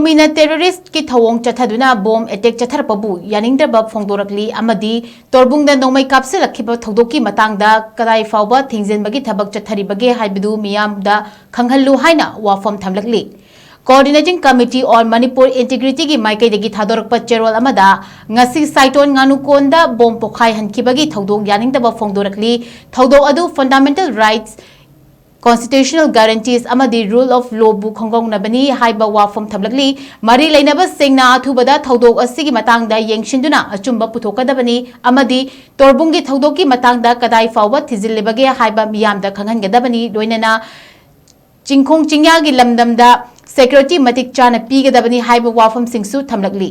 Meena terrorist की थवोंग चथादुना bomb attack चथारकपबु यानिंगदबा फोंगदोरकली अमदी तोरबुंगदा नोंगमेई कापसिलक्खिबा थौदोकी मतांगदा कराइफाओबा थिंजिनबगी थबक चथारिबगे हाइबदु मियामदा खंगहल्लु हाइना वाफम थमलकली। Coordinating committee और Manipur integrity की माइकैदगी थादोरकपा चेरोल अमदा ngasi साइटोन nganukonda बॉम्ब पोखाई हनखिबगी थौदोक यानिंगदबा फोंगदोरकली थौदोक अदु fundamental rights Constitutional guarantees amadi rule of law bu khongongnabani haiba wafam thamlakli mari leinaba singna athubada thodok asigi matangda yengshinduna achumba puthokadabani amadi torbungi thodoki matangda kadai fawba thizillebage haiba miyamda khanghangadabani loinana chingkhong chingyagi lamdamda security matik chana pigadabani haiba wafam singsu thamlakli।